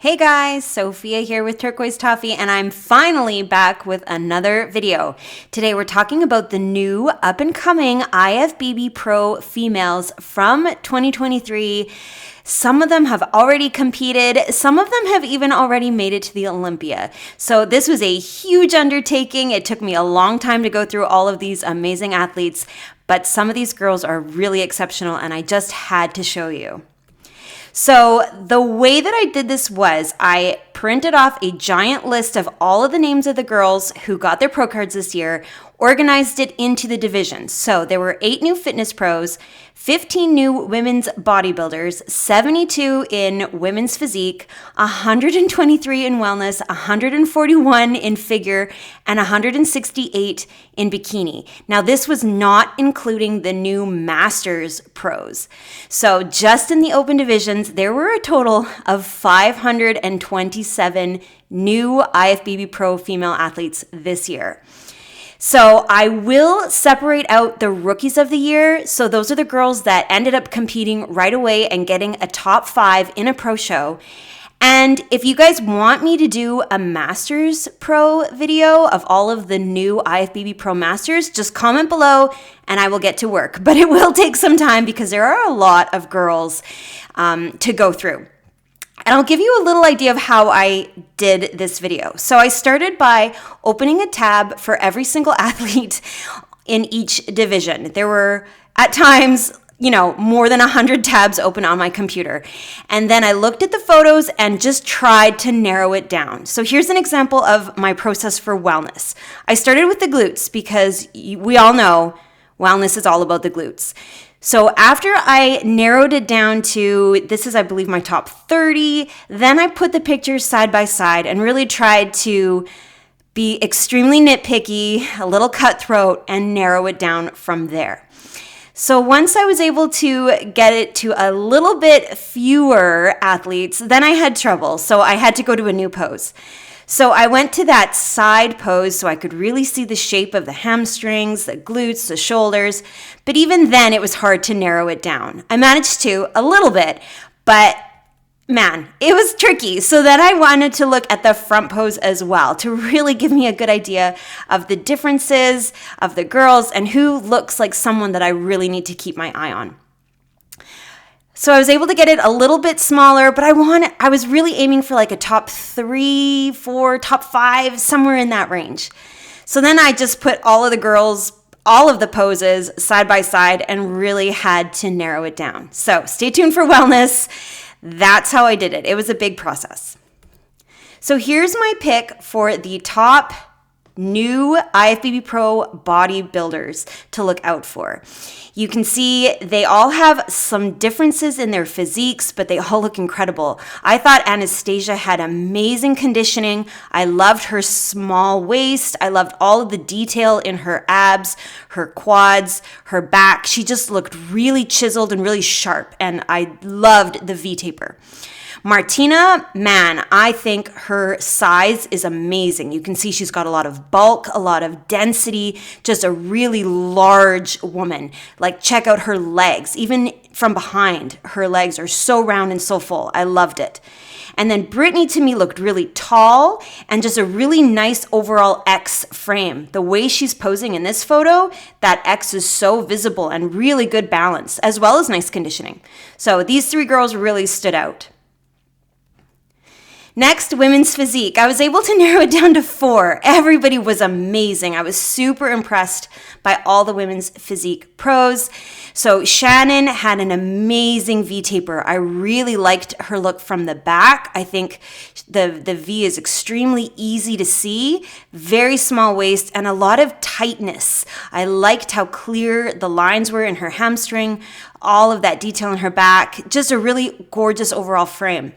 Hey guys, Sophia here with Turquoise Toffee, and I'm finally back with another video. Today we're talking about the new up-and-coming IFBB Pro females from 2023. Some of them have already competed. Some of them have even already made it to the Olympia. So this was a huge undertaking. It took me a long time to go through all of these amazing athletes, but some of these girls are really exceptional, and I just had to show you. So the way that I did this was I printed off a giant list of all of the names of the girls who got their pro cards this year, organized it into the divisions. So there were 8 new fitness pros, 15 new women's bodybuilders, 72 in women's physique, 123 in wellness, 141 in figure, and 168 in bikini. Now this was not including the new masters pros. So just in the open divisions, there were a total of 527 new IFBB Pro female athletes this year. So I will separate out the rookies of the year. So those are the girls that ended up competing right away and getting a top 5 in a pro show. And if you guys want me to do a Masters Pro video of all of the new IFBB Pro Masters, just comment below and I will get to work. But it will take some time because there are a lot of girls to go through. And I'll give you a little idea of how I did this video. So I started by opening a tab for every single athlete in each division. There were, at times, more than 100 tabs open on my computer. And then I looked at the photos and just tried to narrow it down. So here's an example of my process for wellness. I started with the glutes because we all know wellness is all about the glutes. So after I narrowed it down to, this is, I believe, my top 30, then I put the pictures side by side and really tried to be extremely nitpicky, a little cutthroat, and narrow it down from there. So once I was able to get it to a little bit fewer athletes, then I had trouble. So I had to go to a new pose. So I went to that side pose so I could really see the shape of the hamstrings, the glutes, the shoulders. But even then, it was hard to narrow it down. I managed to a little bit, but man, it was tricky. So then I wanted to look at the front pose as well to really give me a good idea of the differences of the girls and who looks like someone that I really need to keep my eye on. So I was able to get it a little bit smaller, but I was really aiming for like a top 3, 4, top 5, somewhere in that range. So then I just put all of the girls, all of the poses side by side and really had to narrow it down. So stay tuned for wellness. That's how I did it. It was a big process. So here's my pick for the top new IFBB Pro bodybuilders to look out for. You can see they all have some differences in their physiques, but they all look incredible. I thought Anastasia had amazing conditioning. I loved her small waist. I loved all of the detail in her abs, her quads, her back. She just looked really chiseled and really sharp, and I loved the V-taper. Martina, man, I think her size is amazing. You can see she's got a lot of bulk, a lot of density, just a really large woman. Like, check out her legs. Even from behind, her legs are so round and so full. I loved it. And then Brittany, to me, looked really tall and just a really nice overall X frame. The way she's posing in this photo, that X is so visible and really good balance, as well as nice conditioning. So these 3 girls really stood out. Next, women's physique. I was able to narrow it down to 4. Everybody was amazing. I was super impressed by all the women's physique pros. So Shannon had an amazing V-taper. I really liked her look from the back. I think the V is extremely easy to see, very small waist, and a lot of tightness. I liked how clear the lines were in her hamstring, all of that detail in her back. Just a really gorgeous overall frame.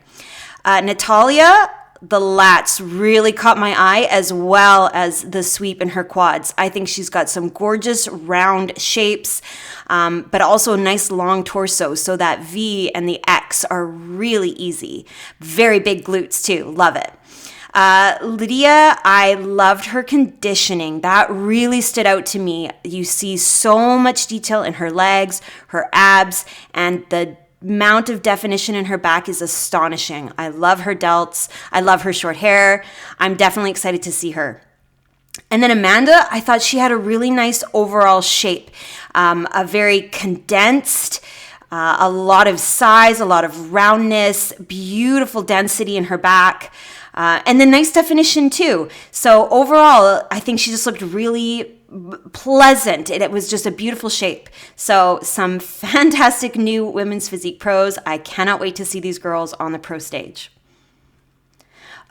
Natalia, the lats really caught my eye, as well as the sweep in her quads. I think she's got some gorgeous round shapes, but also a nice long torso. So that V and the X are really easy. Very big glutes too. Love it. Lydia, I loved her conditioning. That really stood out to me. You see so much detail in her legs, her abs, and the amount of definition in her back is astonishing. I love her delts. I love her short hair. I'm definitely excited to see her. And then Amanda, I thought she had a really nice overall shape, a very condensed, a lot of size, a lot of roundness, beautiful density in her back, and then nice definition too. So overall, I think she just looked really pleasant. It was just a beautiful shape. So some fantastic new women's physique pros. I cannot wait to see these girls on the pro stage.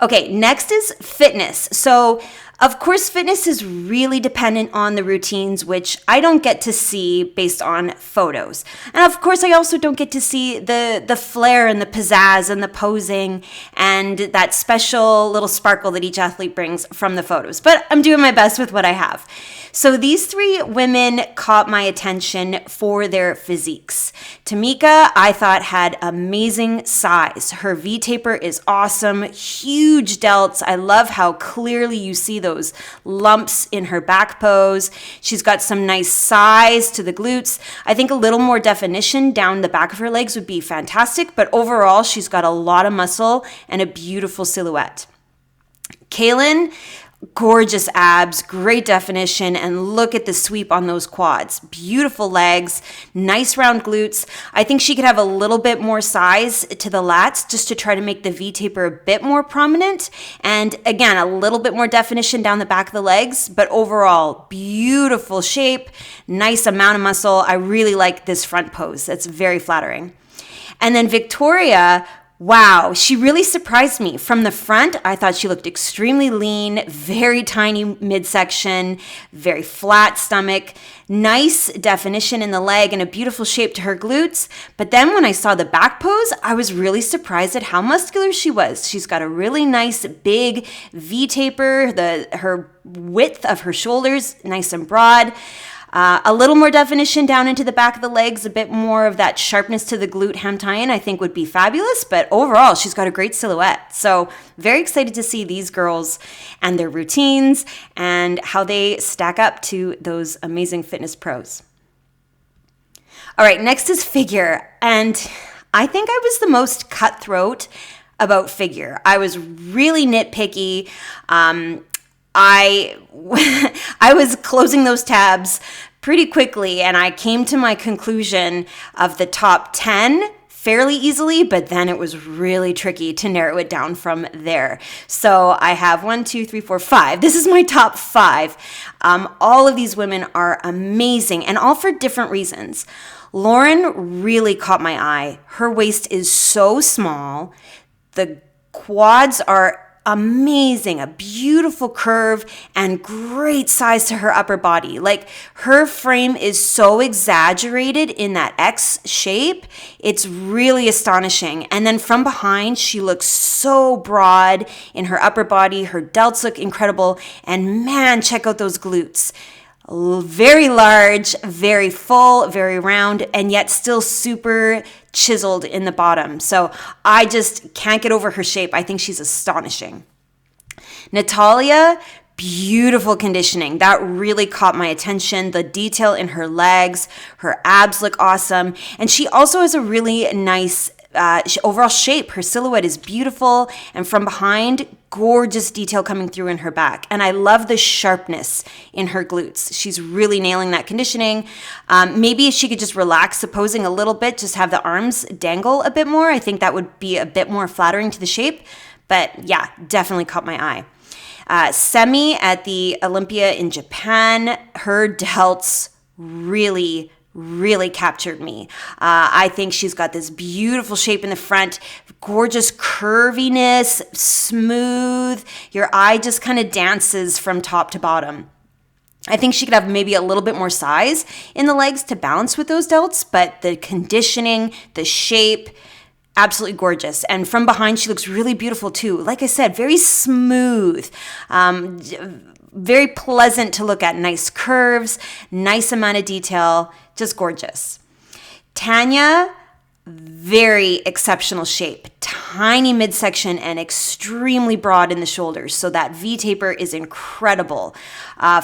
Okay, next is fitness. So, of course, fitness is really dependent on the routines, which I don't get to see based on photos. And of course, I also don't get to see the flair and the pizzazz and the posing and that special little sparkle that each athlete brings from the photos. But I'm doing my best with what I have. So these three women caught my attention for their physiques. Tamika, I thought, had amazing size. Her V-taper is awesome, huge delts. I love how clearly you see those lumps in her back pose. She's got some nice size to the glutes. I think a little more definition down the back of her legs would be fantastic, but overall, she's got a lot of muscle and a beautiful silhouette. Kaylin, gorgeous abs, great definition, and look at the sweep on those quads. Beautiful legs, nice round glutes. I think she could have a little bit more size to the lats just to try to make the V-taper a bit more prominent. And again, a little bit more definition down the back of the legs, but overall, beautiful shape, nice amount of muscle. I really like this front pose. That's very flattering. And then Victoria, wow, she really surprised me. From the front, I thought she looked extremely lean, very tiny midsection, very flat stomach, nice definition in the leg and a beautiful shape to her glutes. But then when I saw the back pose, I was really surprised at how muscular she was. She's got a really nice big V-taper, her width of her shoulders, nice and broad. A little more definition down into the back of the legs, a bit more of that sharpness to the glute hem tie-in, I think would be fabulous. But overall, she's got a great silhouette. So very excited to see these girls and their routines and how they stack up to those amazing fitness pros. All right, next is figure. And I think I was the most cutthroat about figure. I was really nitpicky. I was closing those tabs pretty quickly, and I came to my conclusion of the top 10 fairly easily, but then it was really tricky to narrow it down from there. So I have 1, 2, 3, 4, 5. This is my top 5. All of these women are amazing, and all for different reasons. Lauren really caught my eye. Her waist is so small. The quads are amazing, a beautiful curve and great size to her upper body. Like, her frame is so exaggerated in that X shape. It's really astonishing. And then from behind, she looks so broad in her upper body. Her delts look incredible. And man, check out those glutes. Very large, very full, very round, and yet still super chiseled in the bottom. So I just can't get over her shape. I think she's astonishing. Natalia, beautiful conditioning. That really caught my attention. The detail in her legs, her abs look awesome. And she also has a really nice overall shape. Her silhouette is beautiful, and from behind, gorgeous detail coming through in her back. And I love the sharpness in her glutes. She's really nailing that conditioning. Maybe if she could just relax the posing a little bit, just have the arms dangle a bit more, I think that would be a bit more flattering to the shape. But yeah, definitely caught my eye. Semi at the Olympia in Japan, her delts really captured me. I think she's got this beautiful shape in the front, gorgeous curviness, smooth. Your eye just kind of dances from top to bottom. I think she could have maybe a little bit more size in the legs to balance with those delts, but the conditioning, the shape, absolutely gorgeous. And from behind, she looks really beautiful too. Like I said, very smooth, very pleasant to look at. Nice curves, nice amount of detail, just gorgeous. Tanya, very exceptional shape, tiny midsection and extremely broad in the shoulders. So that V taper is incredible.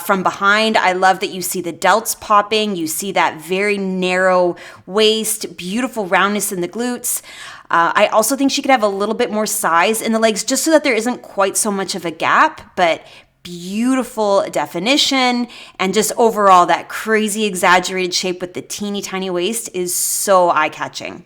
From behind, I love that you see the delts popping. You see that very narrow waist, beautiful roundness in the glutes. I also think she could have a little bit more size in the legs just so that there isn't quite so much of a gap, but beautiful definition, and just overall that crazy exaggerated shape with the teeny tiny waist is so eye-catching.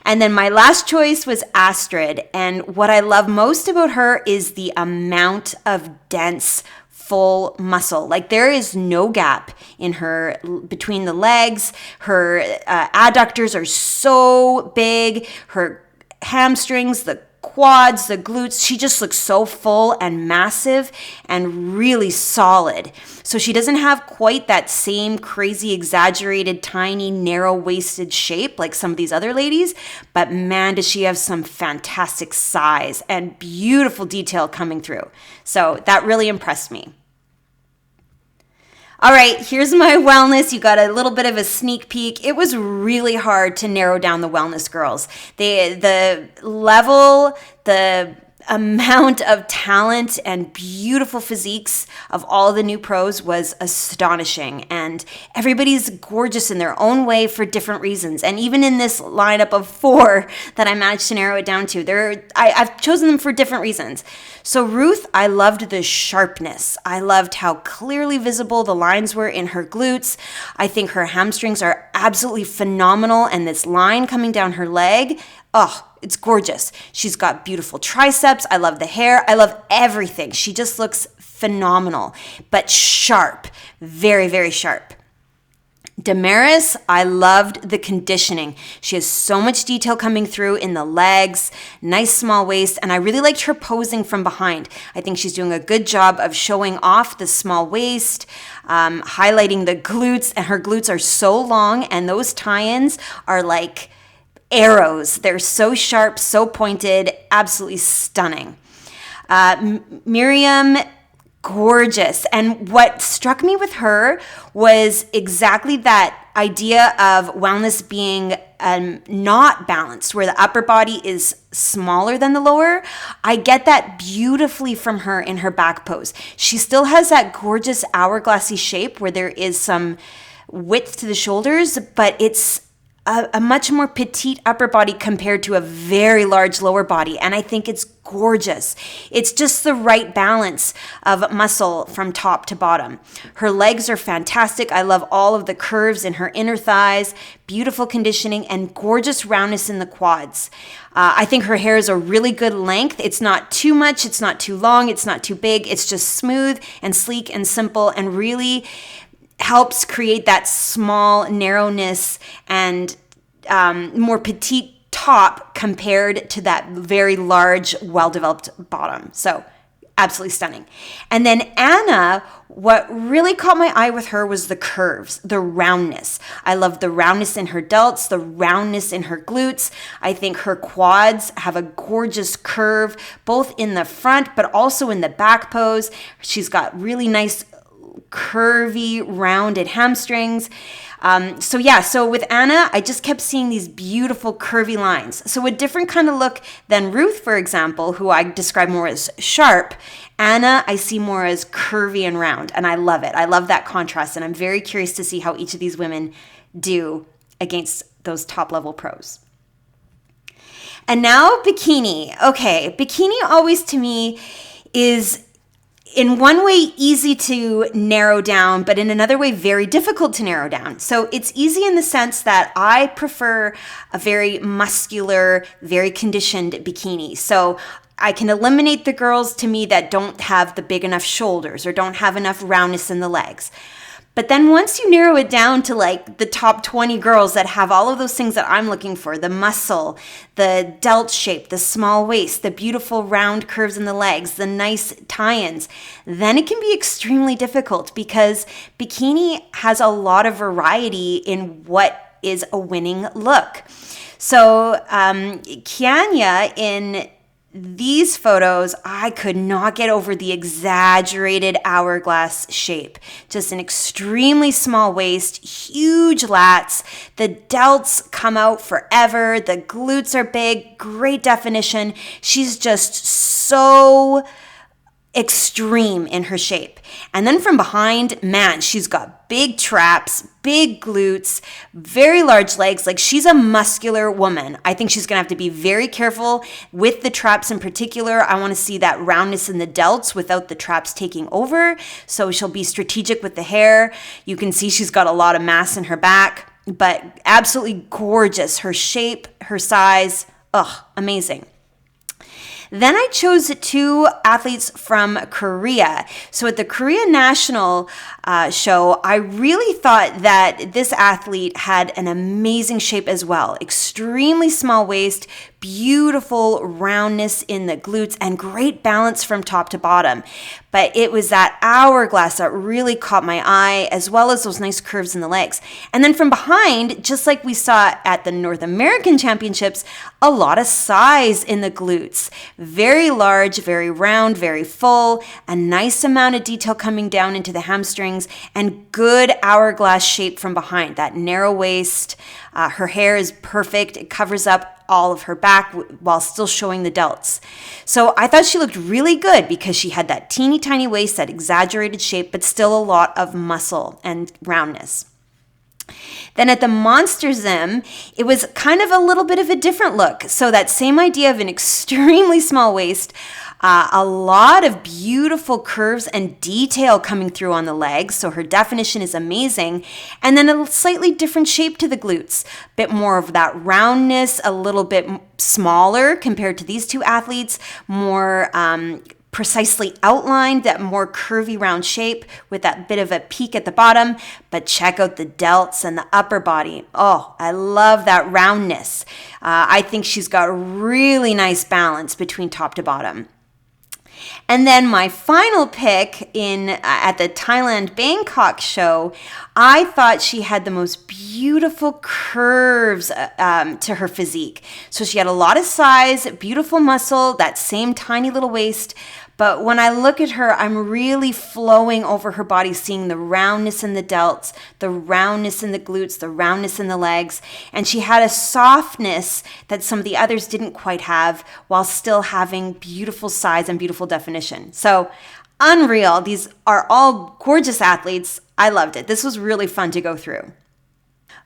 And then my last choice was Astrid, and what I love most about her is the amount of dense full muscle. Like there is no gap in her between the legs. Her adductors are so big, her hamstrings, the quads, the glutes, she just looks so full and massive and really solid. So she doesn't have quite that same crazy, exaggerated, tiny, narrow-waisted shape like some of these other ladies, but man, does she have some fantastic size and beautiful detail coming through. So that really impressed me. All right, here's my wellness. You got a little bit of a sneak peek. It was really hard to narrow down the wellness girls. The level, the amount of talent and beautiful physiques of all the new pros was astonishing, and everybody's gorgeous in their own way for different reasons. And even in this lineup of 4 that I managed to narrow it down to, I've chosen them for different reasons. So Ruth, I loved the sharpness. I loved how clearly visible the lines were in her glutes. I think her hamstrings are absolutely phenomenal, and this line coming down her leg, oh, it's gorgeous. She's got beautiful triceps. I love the hair. I love everything. She just looks phenomenal, but sharp, very, very sharp. Damaris, I loved the conditioning. She has so much detail coming through in the legs, nice small waist, and I really liked her posing from behind. I think she's doing a good job of showing off the small waist, highlighting the glutes, and her glutes are so long, and those tie-ins are like arrows. They're so sharp, so pointed, absolutely stunning. Miriam, gorgeous. And what struck me with her was exactly that idea of wellness being not balanced, where the upper body is smaller than the lower. I get that beautifully from her in her back pose. She still has that gorgeous hourglassy shape where there is some width to the shoulders, but it's a much more petite upper body compared to a very large lower body. And I think it's gorgeous. It's just the right balance of muscle from top to bottom. Her legs are fantastic. I love all of the curves in her inner thighs, beautiful conditioning, and gorgeous roundness in the quads. I think her hair is a really good length. It's not too much. It's not too long. It's not too big. It's just smooth and sleek and simple, and really helps create that small narrowness and more petite top compared to that very large, well-developed bottom. So absolutely stunning. And then Anna, what really caught my eye with her was the curves, the roundness. I love the roundness in her delts, the roundness in her glutes. I think her quads have a gorgeous curve, both in the front, but also in the back pose. She's got really nice curvy, rounded hamstrings. So with Anna, I just kept seeing these beautiful curvy lines. So a different kind of look than Ruth, for example, who I describe more as sharp. Anna, I see more as curvy and round, and I love it. I love that contrast, and I'm very curious to see how each of these women do against those top-level pros. And now Bikini. Okay, Bikini always to me is in one way easy to narrow down, but in another way very difficult to narrow down. So it's easy in the sense that I prefer a very muscular, very conditioned bikini. So I can eliminate the girls to me that don't have the big enough shoulders or don't have enough roundness in the legs. But then once you narrow it down to like the top 20 girls that have all of those things that I'm looking for, the muscle, the delt shape, the small waist, the beautiful round curves in the legs, the nice tie-ins, then it can be extremely difficult because bikini has a lot of variety in what is a winning look. So Kianya in these photos, I could not get over the exaggerated hourglass shape. Just an extremely small waist, huge lats. The delts come out forever. The glutes are big, great definition. She's just so extreme in her shape. And then from behind, man, she's got big traps, big glutes, very large legs. Like, she's a muscular woman. I think she's gonna have to be very careful with the traps in particular. I wanna see that roundness in the delts without the traps taking over. So she'll be strategic with the hair. You can see she's got a lot of mass in her back, but absolutely gorgeous. Her shape, her size, amazing. Then I chose 2 athletes from Korea. So at the Korea National show, I really thought that this athlete had an amazing shape as well. Extremely small waist, beautiful roundness in the glutes, and great balance from top to bottom. But it was that hourglass that really caught my eye, as well as those nice curves in the legs. And then from behind, just like we saw at the North American Championships, a lot of size in the glutes. Very large, very round, very full, a nice amount of detail coming down into the hamstrings, and good hourglass shape from behind. That narrow waist, her hair is perfect. It covers up all of her back while still showing the delts. So I thought she looked really good because she had that teeny tiny waist, that exaggerated shape, but still a lot of muscle and roundness. Then at the Monster Zim, it was kind of a little bit of a different look. So that same idea of an extremely small waist, a lot of beautiful curves and detail coming through on the legs. So her definition is amazing. And then a slightly different shape to the glutes. Bit more of that roundness, a little bit smaller compared to these 2 athletes. More precisely outlined, that more curvy round shape with that bit of a peak at the bottom. But check out the delts and the upper body. Oh, I love that roundness. I think she's got a really nice balance between top to bottom. And then my final pick at the Thailand Bangkok show, I thought she had the most beautiful curves to her physique. So she had a lot of size, beautiful muscle, that same tiny little waist. But when I look at her, I'm really flowing over her body, seeing the roundness in the delts, the roundness in the glutes, the roundness in the legs. And she had a softness that some of the others didn't quite have, while still having beautiful size and beautiful definition. So unreal. These are all gorgeous athletes. I loved it. This was really fun to go through.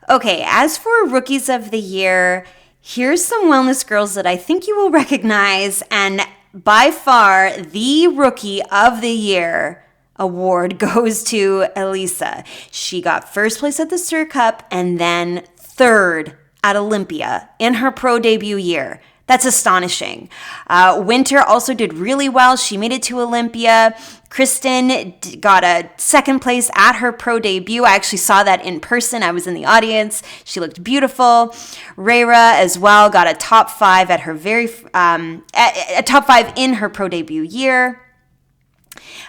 Okay, as for Rookies of the Year, here's some wellness girls that I think you will recognize, and by far, the Rookie of the Year award goes to Elisa. She got first place at the Sir Cup and then 3rd at Olympia in her pro debut year. That's astonishing. Winter also did really well. She made it to Olympia. Kristen got a 2nd place at her pro debut. I actually saw that in person. I was in the audience. She looked beautiful. Rayra as well got a top 5 at her a top 5 in her pro debut year.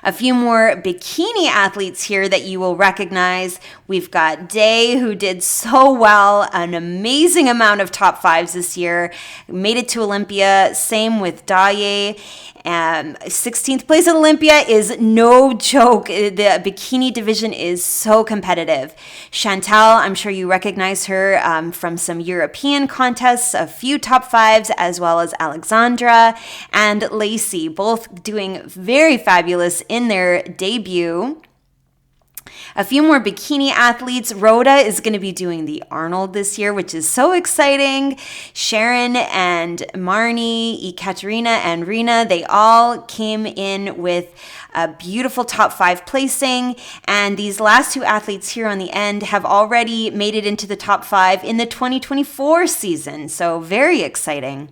A few more bikini athletes here that you will recognize. We've got Day, who did so well, an amazing amount of top 5s this year, made it to Olympia. Same with Daye. 16th place at Olympia is no joke. The bikini division is so competitive. Chantal, I'm sure you recognize her from some European contests, a few top 5s, as well as Alexandra and Lacey, both doing very fabulous in their debut. A few more bikini athletes. Rhoda is going to be doing the Arnold this year, which is so exciting. Sharon and Marnie, Ekaterina and Rena, they all came in with a beautiful top 5 placing. And these last 2 athletes here on the end have already made it into the top 5 in the 2024 season. So very exciting.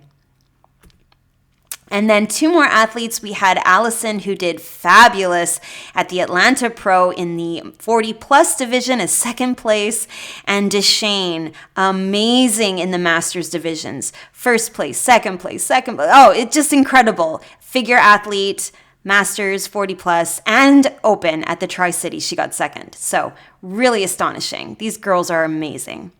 And then 2 more athletes. We had Allison, who did fabulous at the Atlanta Pro in the 40 plus division as 2nd place, and Deshane, amazing in the Masters divisions. 1st place, 2nd place, 2nd place. Oh, it's just incredible. Figure athlete, Masters, 40 plus, and Open at the Tri-City. She got 2nd. So really astonishing. These girls are amazing.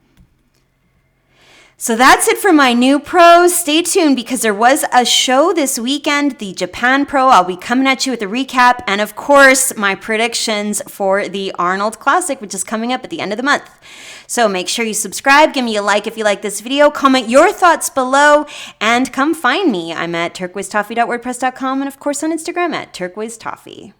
So that's it for my new pros. Stay tuned because there was a show this weekend, the Japan Pro. I'll be coming at you with a recap and, of course, my predictions for the Arnold Classic, which is coming up at the end of the month. So make sure you subscribe, give me a like if you like this video, comment your thoughts below, and come find me. I'm at turquoisetoffee.wordpress.com and, of course, on Instagram at turquoisetoffee.